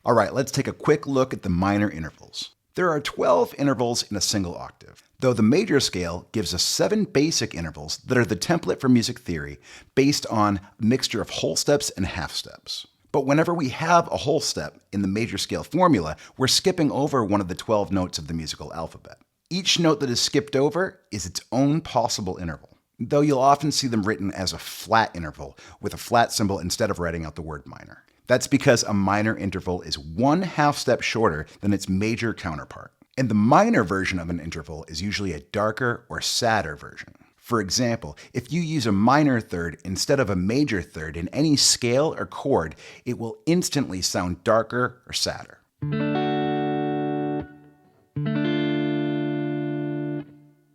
All right, let's take a quick look at the minor intervals. There are 12 intervals in a single octave, though the major scale gives us 7 basic intervals that are the template for music theory based on a mixture of whole steps and half steps. But whenever we have a whole step in the major scale formula, we're skipping over one of the 12 notes of the musical alphabet. Each note that is skipped over is its own possible interval, though you'll often see them written as a flat interval with a flat symbol instead of writing out the word minor. That's because a minor interval is 1 half step shorter than its major counterpart. And the minor version of an interval is usually a darker or sadder version. For example, if you use a minor third instead of a major third in any scale or chord, it will instantly sound darker or sadder.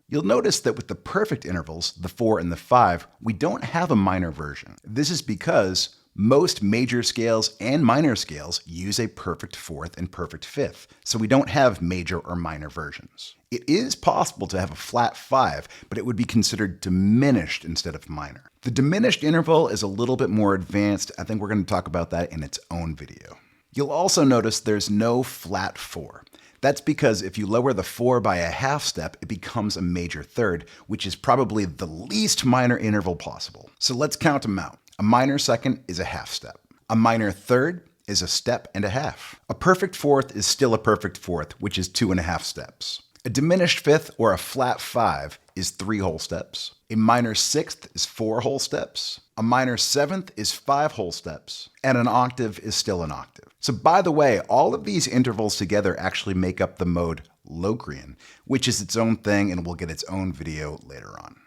You'll notice that with the perfect intervals, the 4 and the 5, we don't have a minor version. This is because most major scales and minor scales use a perfect fourth and perfect fifth, so we don't have major or minor versions. It is possible to have a flat 5, but it would be considered diminished instead of minor. The diminished interval is a little bit more advanced. I think we're going to talk about that in its own video. You'll also notice there's no flat 4. That's because if you lower the 4 by a half step, it becomes a major third, which is probably the least minor interval possible. So let's count them out. A minor second is a half step. A minor third is a step and a half. A perfect fourth is still a perfect fourth, which is 2.5 steps. A diminished fifth or a flat 5 is 3 whole steps. A minor sixth is 4 whole steps. A minor seventh is 5 whole steps. And an octave is still an octave. So by the way, all of these intervals together actually make up the mode Locrian, which is its own thing and will get its own video later on.